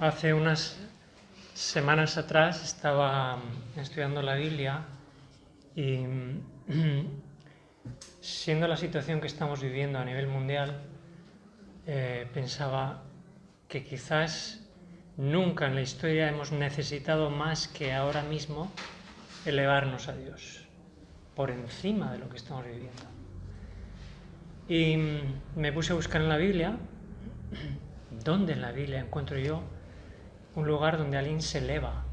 Hace unas semanas atrás estaba estudiando la Biblia y siendo la situación que estamos viviendo a nivel mundial, pensaba que quizás nunca en la historia hemos necesitado más que ahora mismo elevarnos a Dios, por encima de lo que estamos viviendo. Y me puse a buscar en la Biblia, ¿dónde en la Biblia encuentro yo un lugar donde alguien se eleva?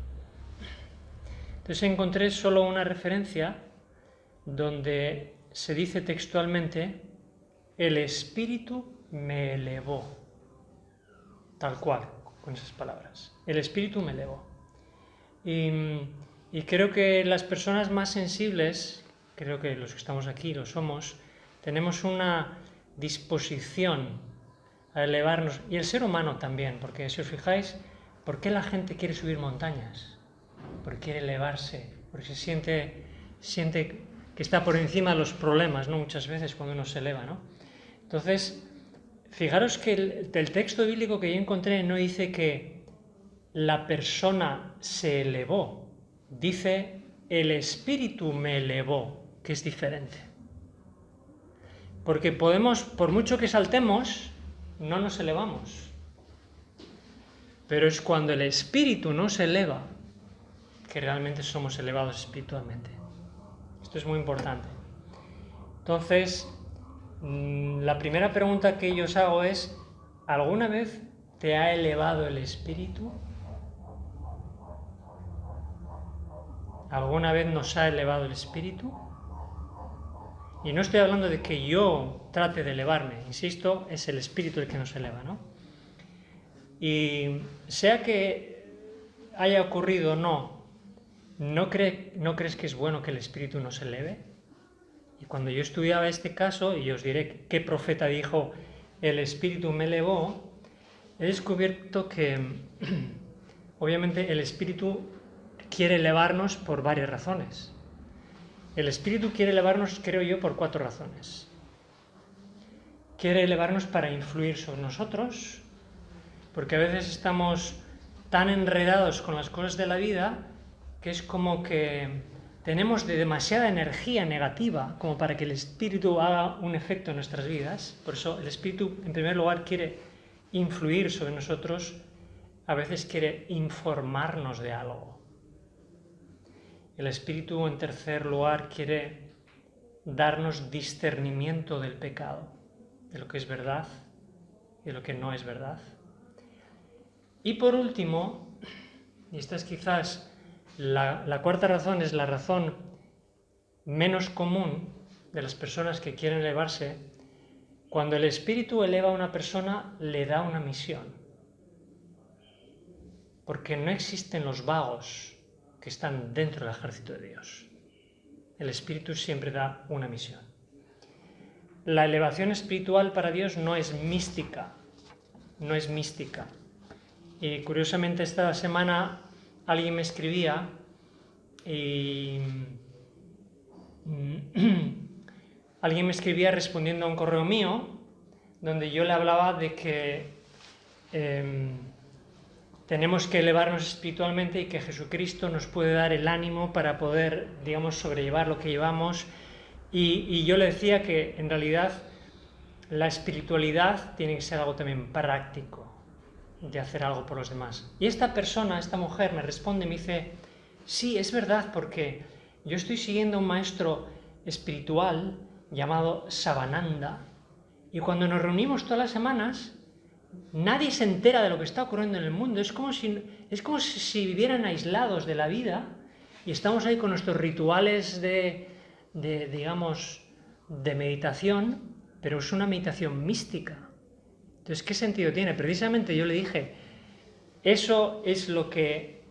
Entonces encontré solo una referencia donde se dice textualmente: el Espíritu me elevó, tal cual, con esas palabras. El Espíritu me elevó. Y creo que las personas más sensibles, creo que los que estamos aquí lo somos, tenemos una disposición a elevarnos, y el ser humano también, porque si os fijáis, ¿por qué la gente quiere subir montañas? Porque quiere elevarse, porque se siente que está por encima de los problemas, ¿no? Muchas veces cuando uno se eleva, ¿no? Entonces, fijaros que el texto bíblico que yo encontré no dice que la persona se elevó, dice el Espíritu me elevó, que es diferente. Porque podemos, por mucho que saltemos, no nos elevamos. Pero es cuando el Espíritu nos eleva que realmente somos elevados espiritualmente. Esto es muy importante. Entonces, la primera pregunta que yo os hago es: ¿alguna vez te ha elevado el Espíritu? ¿Alguna vez nos ha elevado el Espíritu? Y no estoy hablando de que yo trate de elevarme, insisto, es el Espíritu el que nos eleva, ¿no? Y sea que haya ocurrido o ¿no crees que es bueno que el Espíritu nos eleve? Y cuando yo estudiaba este caso, y os diré qué profeta dijo el Espíritu me elevó, he descubierto que obviamente el Espíritu quiere elevarnos por varias razones. El Espíritu quiere elevarnos, creo yo, por 4 razones. Quiere elevarnos para influir sobre nosotros, porque a veces estamos tan enredados con las cosas de la vida que es como que tenemos demasiada energía negativa como para que el Espíritu haga un efecto en nuestras vidas. Por eso el Espíritu, en primer lugar, quiere influir sobre nosotros, a veces quiere informarnos de algo. El Espíritu, en tercer lugar, quiere darnos discernimiento del pecado, de lo que es verdad y de lo que no es verdad. Y por último, y esta es quizás la cuarta razón, es la razón menos común de las personas que quieren elevarse: cuando el Espíritu eleva a una persona, le da una misión. Porque no existen los vagos que están dentro del ejército de Dios. El Espíritu siempre da una misión. La elevación espiritual para Dios no es mística, no es mística. Y curiosamente esta semana alguien me escribía respondiendo a un correo mío donde yo le hablaba de que tenemos que elevarnos espiritualmente y que Jesucristo nos puede dar el ánimo para poder, digamos, sobrellevar lo que llevamos. Y yo le decía que en realidad la espiritualidad tiene que ser algo también práctico, de hacer algo por los demás. Y esta persona, esta mujer, me responde y me dice: sí, es verdad, porque yo estoy siguiendo a un maestro espiritual llamado Savananda, y cuando nos reunimos todas las semanas, nadie se entera de lo que está ocurriendo en el mundo. Es como si vivieran aislados de la vida, y estamos ahí con nuestros rituales digamos, de meditación, pero es una meditación mística. Entonces, ¿qué sentido tiene? Precisamente yo le dije, eso es lo que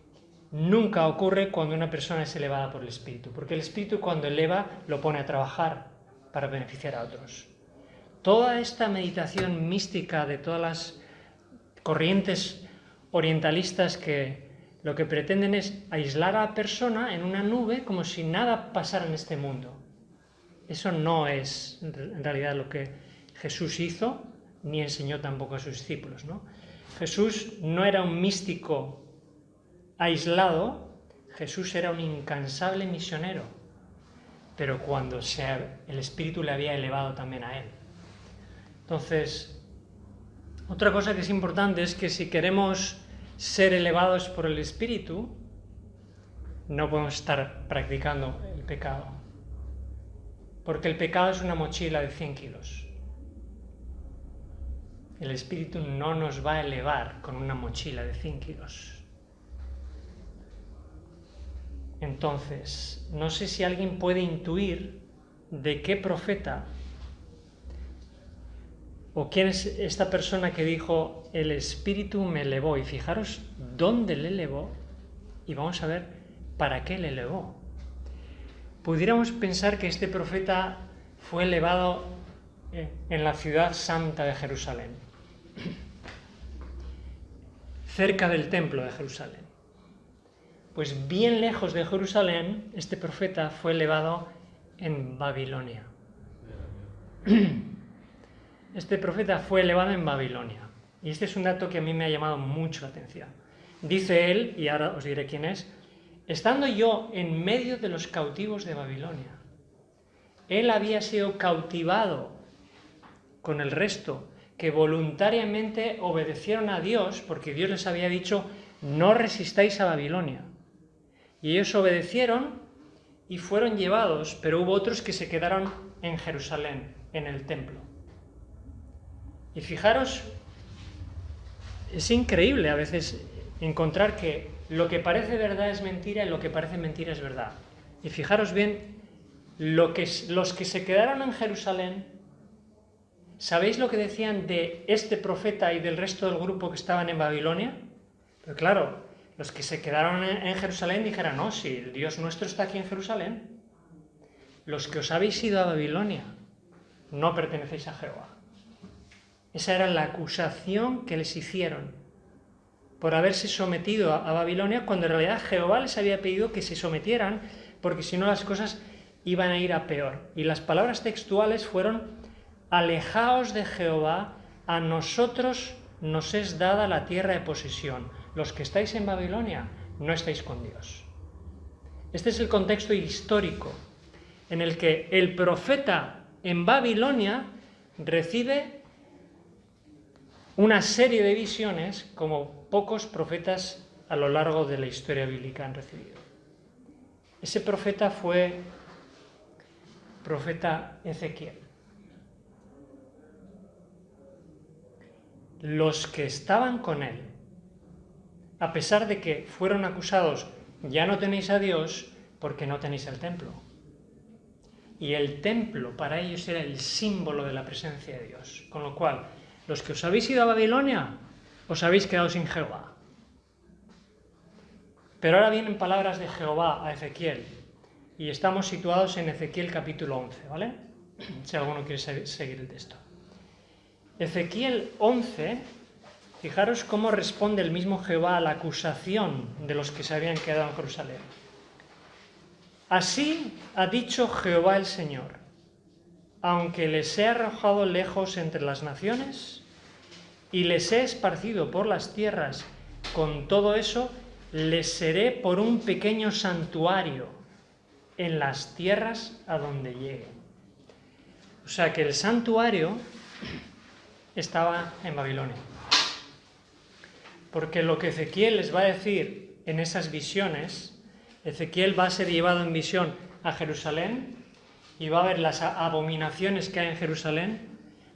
nunca ocurre cuando una persona es elevada por el Espíritu, porque el Espíritu, cuando eleva, lo pone a trabajar para beneficiar a otros. Toda esta meditación mística de todas las corrientes orientalistas que lo que pretenden es aislar a la persona en una nube como si nada pasara en este mundo. Eso no es en realidad lo que Jesús hizo, ni enseñó tampoco a sus discípulos, ¿no? Jesús no era un místico aislado, Jesús era un incansable misionero, pero cuando el Espíritu le había elevado también a él. Entonces, otra cosa que es importante es que si queremos ser elevados por el Espíritu, no podemos estar practicando el pecado, porque el pecado es una mochila de 100 kilos. El Espíritu no nos va a elevar con una mochila de 100 kilos. Entonces, no sé si alguien puede intuir de qué profeta o quién es esta persona que dijo, el Espíritu me elevó. Y fijaros dónde le elevó y vamos a ver para qué le elevó. Pudiéramos pensar que este profeta fue elevado en la ciudad santa de Jerusalén, cerca del templo de Jerusalén. Pues bien lejos de Jerusalén, este profeta fue elevado en Babilonia. Este profeta fue elevado en Babilonia. Y este es un dato que a mí me ha llamado mucho la atención. Dice él, y ahora os diré quién es, estando yo en medio de los cautivos de Babilonia. Él había sido cautivado con el resto, que voluntariamente obedecieron a Dios, porque Dios les había dicho, no resistáis a Babilonia. Y ellos obedecieron y fueron llevados, pero hubo otros que se quedaron en Jerusalén, en el templo. Y fijaros, es increíble a veces encontrar que lo que parece verdad es mentira y lo que parece mentira es verdad. Y fijaros bien, los que se quedaron en Jerusalén, ¿sabéis lo que decían de este profeta y del resto del grupo que estaban en Babilonia? Pero claro, los que se quedaron en Jerusalén dijeron, no, si el Dios nuestro está aquí en Jerusalén. Los que os habéis ido a Babilonia no pertenecéis a Jehová. Esa era la acusación que les hicieron por haberse sometido a Babilonia, cuando en realidad Jehová les había pedido que se sometieran, porque si no las cosas iban a ir a peor. Y las palabras textuales fueron, alejaos de Jehová, a nosotros nos es dada la tierra de posesión. Los que estáis en Babilonia no estáis con Dios. Este es el contexto histórico en el que el profeta en Babilonia recibe una serie de visiones como pocos profetas a lo largo de la historia bíblica han recibido. Ese profeta fue profeta Ezequiel. Los que estaban con él, a pesar de que fueron acusados, ya no tenéis a Dios porque no tenéis el templo. Y el templo para ellos era el símbolo de la presencia de Dios. Con lo cual, los que os habéis ido a Babilonia, os habéis quedado sin Jehová. Pero ahora vienen palabras de Jehová a Ezequiel. Y estamos situados en Ezequiel capítulo 11, ¿vale? Si alguno quiere seguir el texto. Ezequiel 11, fijaros cómo responde el mismo Jehová a la acusación de los que se habían quedado en Jerusalén. Así ha dicho Jehová el Señor, aunque les he arrojado lejos entre las naciones y les he esparcido por las tierras, con todo eso les seré por un pequeño santuario en las tierras a donde lleguen. O sea que el santuario estaba en Babilonia. Porque lo que Ezequiel les va a decir en esas visiones, Ezequiel va a ser llevado en visión a Jerusalén y va a ver las abominaciones que hay en Jerusalén,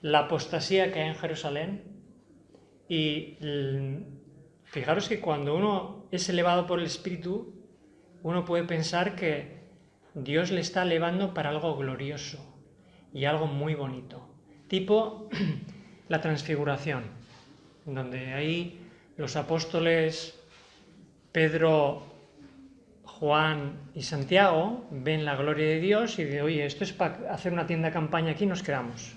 la apostasía que hay en Jerusalén. Y fijaros que cuando uno es elevado por el Espíritu, uno puede pensar que Dios le está elevando para algo glorioso y algo muy bonito. Tipo la transfiguración, donde ahí los apóstoles Pedro, Juan y Santiago ven la gloria de Dios y dicen, oye, esto es para hacer una tienda de campaña aquí, nos quedamos.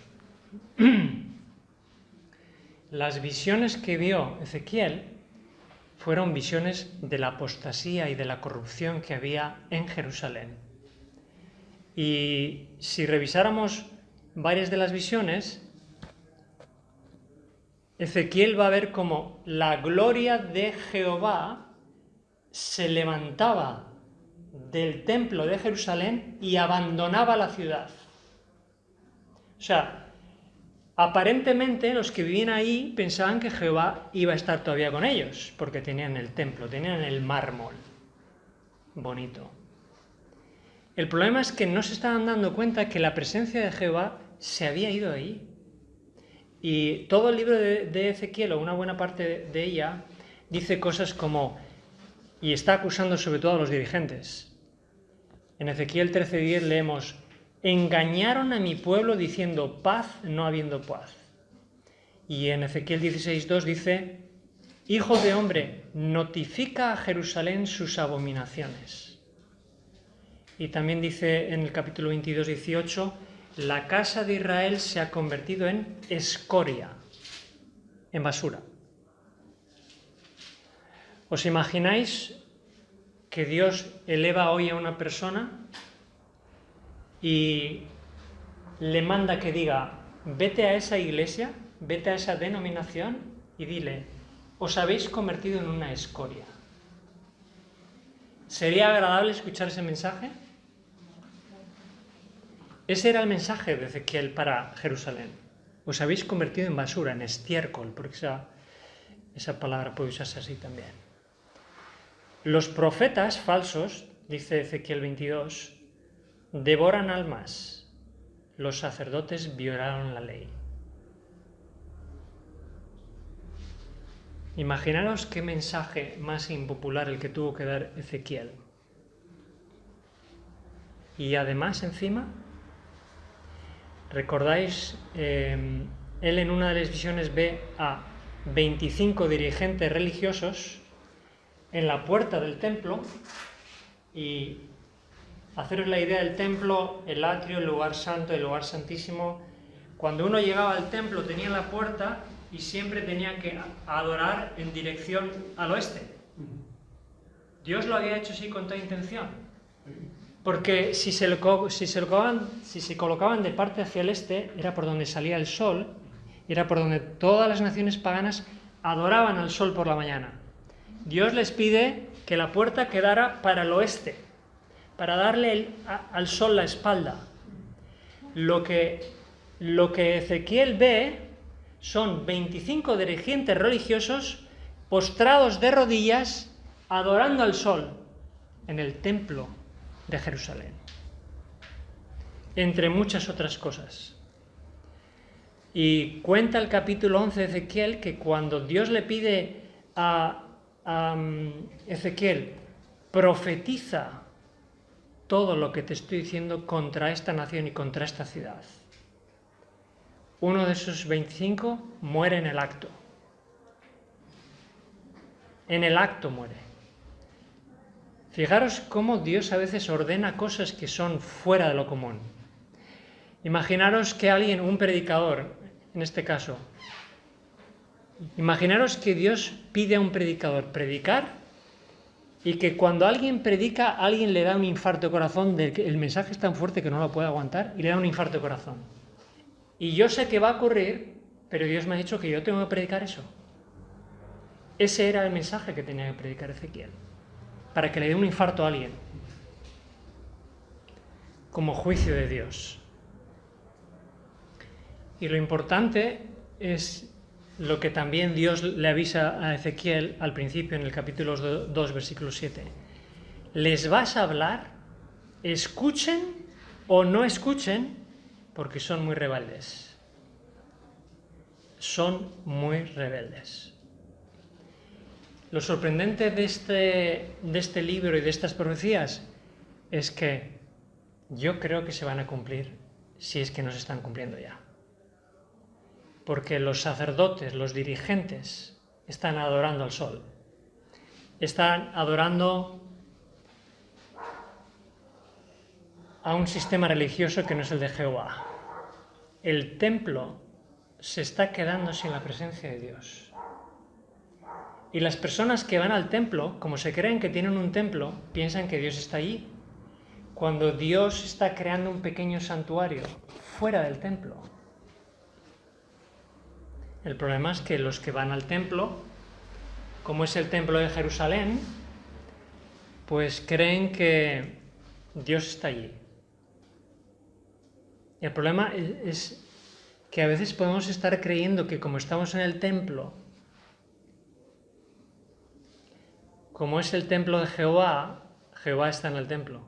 Las visiones que vio Ezequiel fueron visiones de la apostasía y de la corrupción que había en Jerusalén. Y si revisáramos varias de las visiones, Ezequiel va a ver cómo la gloria de Jehová se levantaba del templo de Jerusalén y abandonaba la ciudad. O sea, aparentemente los que vivían ahí pensaban que Jehová iba a estar todavía con ellos, porque tenían el templo, tenían el mármol bonito. El problema es que no se estaban dando cuenta que la presencia de Jehová se había ido de ahí. Y todo el libro de Ezequiel, o una buena parte de ella, dice cosas como, y está acusando sobre todo a los dirigentes. En Ezequiel 13:10 leemos, engañaron a mi pueblo diciendo paz no habiendo paz. Y en Ezequiel 16:2 dice, hijo de hombre, notifica a Jerusalén sus abominaciones. Y también dice en el capítulo 22:18, la casa de Israel se ha convertido en escoria, en basura. ¿Os imagináis que Dios eleva hoy a una persona y le manda que diga, vete a esa iglesia, vete a esa denominación y dile, os habéis convertido en una escoria? ¿Sería agradable escuchar ese mensaje? Ese era el mensaje de Ezequiel para Jerusalén. Os habéis convertido en basura, en estiércol, porque esa palabra puede usarse así también. Los profetas falsos, dice Ezequiel 22, devoran almas. Los sacerdotes violaron la ley. Imaginaros qué mensaje más impopular el que tuvo que dar Ezequiel. Y además, encima, ¿recordáis? Él en una de las visiones ve a 25 dirigentes religiosos en la puerta del templo, y haceros la idea del templo, el atrio, el lugar santo, el lugar santísimo. Cuando uno llegaba al templo tenía la puerta y siempre tenía que adorar en dirección al oeste. Dios lo había hecho así con toda intención, porque si se colocaban de parte hacia el este, era por donde salía el sol, era por donde todas las naciones paganas adoraban al sol por la mañana. Dios les pide que la puerta quedara para el oeste, para darle al sol la espalda. Lo que Ezequiel ve son 25 dirigentes religiosos postrados de rodillas adorando al sol en el templo de Jerusalén, entre muchas otras cosas. Y cuenta el capítulo 11 de Ezequiel que cuando Dios le pide a Ezequiel, profetiza todo lo que te estoy diciendo contra esta nación y contra esta ciudad, uno de esos 25 muere en el acto. En el acto muere. Fijaros cómo Dios a veces ordena cosas que son fuera de lo común. Imaginaros que alguien, un predicador, en este caso, imaginaros que Dios pide a un predicador predicar y que cuando alguien predica, alguien le da un infarto de corazón, el mensaje es tan fuerte que no lo puede aguantar y le da un infarto de corazón. Y yo sé que va a ocurrir, pero Dios me ha dicho que yo tengo que predicar eso. Ese era el mensaje que tenía que predicar Ezequiel, para que le dé un infarto a alguien, como juicio de Dios. Y lo importante es lo que también Dios le avisa a Ezequiel al principio en el capítulo 2, versículo 7. Les vas a hablar, escuchen o no escuchen, porque son muy rebeldes. Son muy rebeldes. Lo sorprendente de este libro y de estas profecías es que yo creo que se van a cumplir si es que no se están cumpliendo ya. Porque los sacerdotes, los dirigentes, están adorando al sol. Están adorando a un sistema religioso que no es el de Jehová. El templo se está quedando sin la presencia de Dios. Y las personas que van al templo, como se creen que tienen un templo, piensan que Dios está allí, cuando Dios está creando un pequeño santuario fuera del templo. El problema es que los que van al templo, como es el templo de Jerusalén, pues creen que Dios está allí. El problema es que a veces podemos estar creyendo que como estamos en el templo, como es el templo de Jehová, Jehová está en el templo.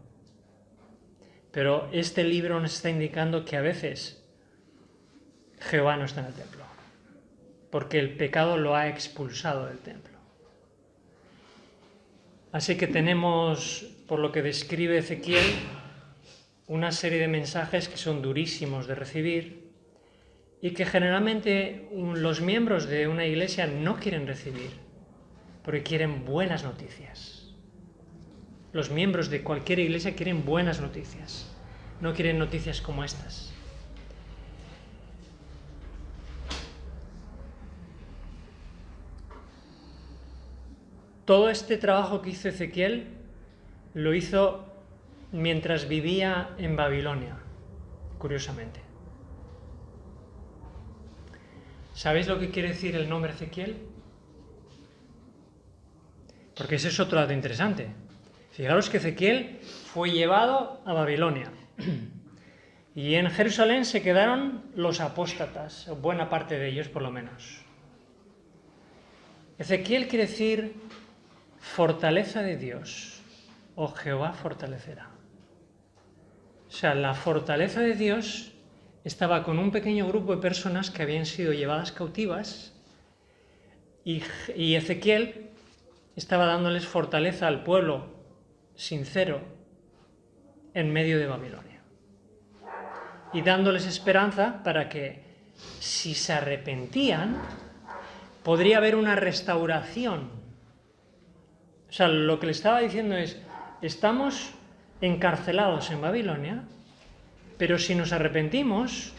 Pero este libro nos está indicando que a veces Jehová no está en el templo, porque el pecado lo ha expulsado del templo. Así que tenemos, por lo que describe Ezequiel, una serie de mensajes que son durísimos de recibir y que generalmente los miembros de una iglesia no quieren recibir, porque quieren buenas noticias. Los miembros de cualquier iglesia quieren buenas noticias, no quieren noticias como estas. Todo este trabajo que hizo Ezequiel lo hizo mientras vivía en Babilonia, curiosamente. ¿Sabéis lo que quiere decir el nombre Ezequiel? Porque ese es otro dato interesante. Fijaros que Ezequiel fue llevado a Babilonia y en Jerusalén se quedaron los apóstatas, buena parte de ellos por lo menos. Ezequiel quiere decir fortaleza de Dios, o Jehová fortalecerá. O sea, la fortaleza de Dios estaba con un pequeño grupo de personas que habían sido llevadas cautivas y Ezequiel estaba dándoles fortaleza al pueblo sincero en medio de Babilonia y dándoles esperanza para que si se arrepentían podría haber una restauración. O sea, lo que le estaba diciendo es, estamos encarcelados en Babilonia, pero si nos arrepentimos,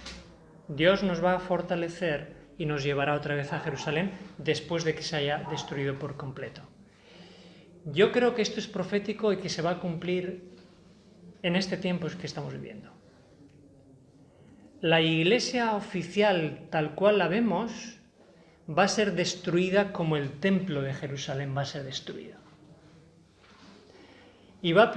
Dios nos va a fortalecer y nos llevará otra vez a Jerusalén después de que se haya destruido por completo. Yo creo que esto es profético y que se va a cumplir en este tiempo que estamos viviendo. La iglesia oficial, tal cual la vemos, va a ser destruida como el templo de Jerusalén va a ser destruido. Y va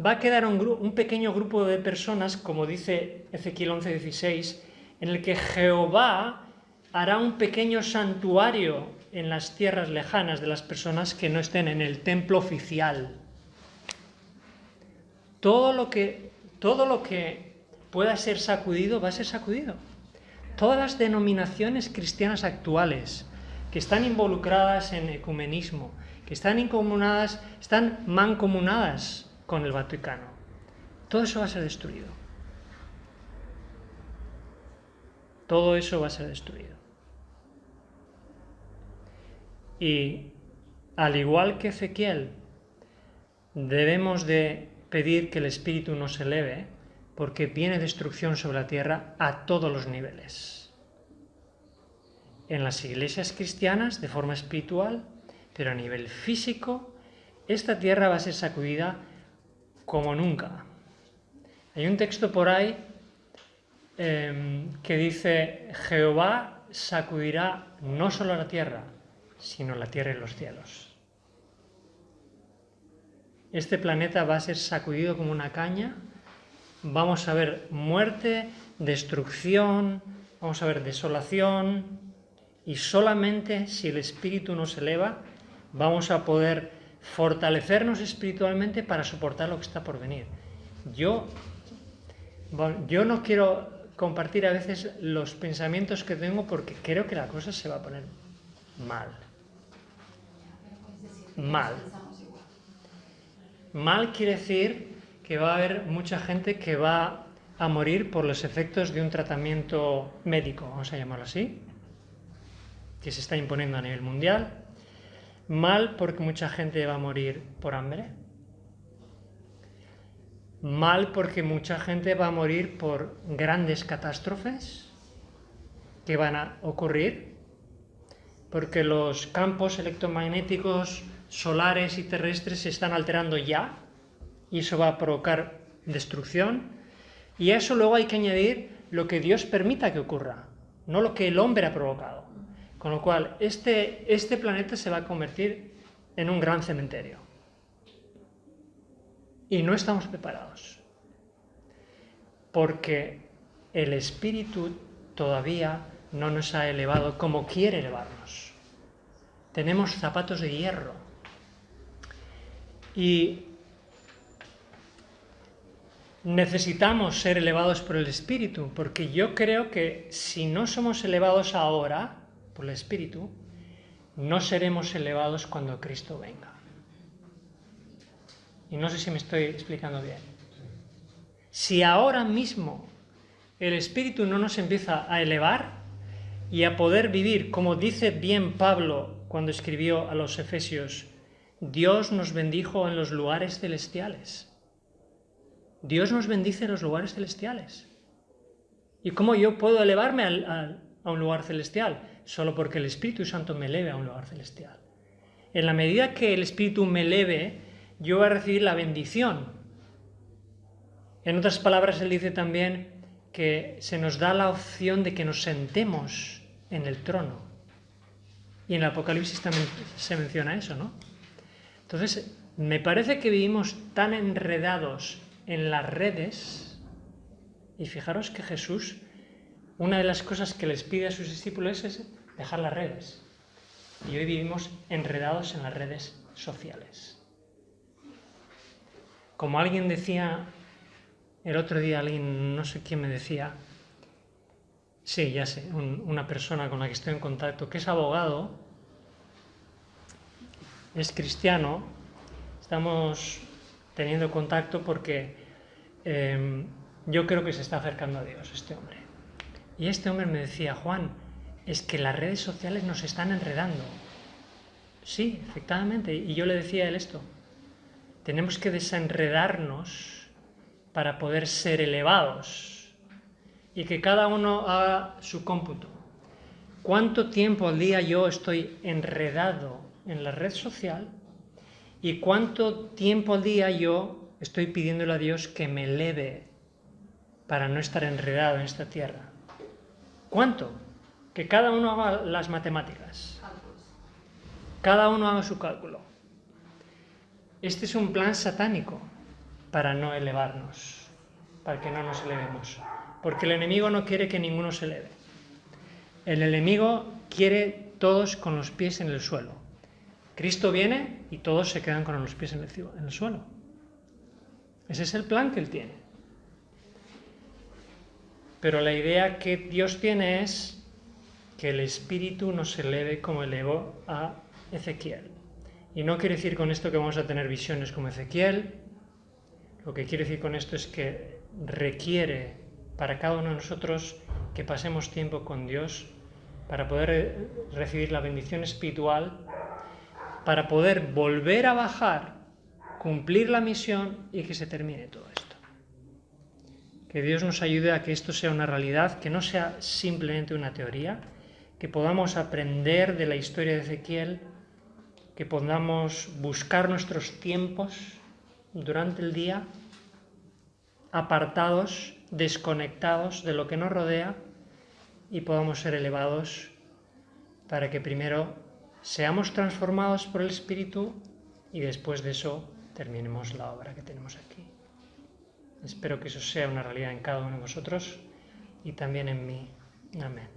a quedar un pequeño grupo de personas, como dice Ezequiel 11:16, en el que Jehová hará un pequeño santuario en las tierras lejanas de las personas que no estén en el templo oficial. Todo lo que pueda ser sacudido va a ser sacudido. Todas las denominaciones cristianas actuales que están involucradas en ecumenismo, que están mancomunadas con el Vaticano, todo eso va a ser destruido. Todo eso va a ser destruido. Y al igual que Ezequiel, debemos de pedir que el Espíritu nos eleve, porque viene destrucción sobre la tierra a todos los niveles. En las iglesias cristianas, de forma espiritual, pero a nivel físico, esta tierra va a ser sacudida como nunca. Hay un texto por ahí que dice, Jehová sacudirá no solo la tierra, sino la tierra y los cielos. Este planeta va a ser sacudido como una caña, vamos a ver muerte, destrucción, vamos a ver desolación, y solamente si el Espíritu nos eleva, vamos a poder fortalecernos espiritualmente para soportar lo que está por venir. Yo no quiero compartir a veces los pensamientos que tengo porque creo que la cosa se va a poner mal. Mal quiere decir que va a haber mucha gente que va a morir por los efectos de un tratamiento médico, vamos a llamarlo así, que se está imponiendo a nivel mundial. Mal porque mucha gente va a morir por hambre. Mal porque mucha gente va a morir por grandes catástrofes que van a ocurrir, porque los campos electromagnéticos solares y terrestres se están alterando ya, y eso va a provocar destrucción. Y a eso luego hay que añadir lo que Dios permita que ocurra. no lo que el hombre ha provocado. Con lo cual, este planeta se va a convertir en un gran cementerio. Y no estamos preparados. Porque el espíritu todavía no nos ha elevado como quiere elevarnos. Tenemos zapatos de hierro. Y necesitamos ser elevados por el espíritu, porque yo creo que si no somos elevados ahora por el espíritu, no seremos elevados cuando Cristo venga. Y no sé si me estoy explicando bien. Si ahora mismo el espíritu no nos empieza a elevar y a poder vivir, como dice bien Pablo cuando escribió a los Efesios, Dios nos bendijo en los lugares celestiales. Dios nos bendice en los lugares celestiales. ¿Y cómo yo puedo elevarme a un lugar celestial? Solo porque el Espíritu Santo me eleve a un lugar celestial. En la medida que el Espíritu me eleve, yo voy a recibir la bendición. En otras palabras, él dice también que se nos da la opción de que nos sentemos en el trono. Y en el Apocalipsis también se menciona eso, ¿no? Entonces, me parece que vivimos tan enredados en las redes, y fijaros que Jesús, una de las cosas que les pide a sus discípulos es dejar las redes. Y hoy vivimos enredados en las redes sociales. Como alguien decía, el otro día alguien, no sé quién me decía, sí, ya sé, una persona con la que estoy en contacto, que es abogado, es cristiano, estamos teniendo contacto porque yo creo que se está acercando a Dios este hombre. Y este hombre me decía, Juan, es que las redes sociales nos están enredando. Sí, efectivamente. Y yo le decía a él esto. Tenemos que desenredarnos para poder ser elevados. Y que cada uno haga su cómputo. ¿Cuánto tiempo al día yo estoy enredado en la red social? ¿Y cuánto tiempo al día yo estoy pidiéndole a Dios que me eleve para no estar enredado en esta tierra? ¿Cuánto? Que cada uno haga las matemáticas. Cada uno haga su cálculo. Este es un plan satánico para no elevarnos, para que no nos elevemos. Porque el enemigo no quiere que ninguno se eleve. El enemigo quiere todos con los pies en el suelo. Cristo viene y todos se quedan con los pies en el suelo. Ese es el plan que él tiene. Pero la idea que Dios tiene es que el Espíritu nos eleve como elevó a Ezequiel. Y no quiere decir con esto que vamos a tener visiones como Ezequiel. Lo que quiere decir con esto es que requiere para cada uno de nosotros que pasemos tiempo con Dios para poder recibir la bendición espiritual, para poder volver a bajar, cumplir la misión y que se termine todo esto. Que Dios nos ayude a que esto sea una realidad, que no sea simplemente una teoría, que podamos aprender de la historia de Ezequiel, que podamos buscar nuestros tiempos durante el día, apartados, desconectados de lo que nos rodea, y podamos ser elevados para que primero seamos transformados por el Espíritu y después de eso terminemos la obra que tenemos aquí. Espero que eso sea una realidad en cada uno de vosotros y también en mí. Amén.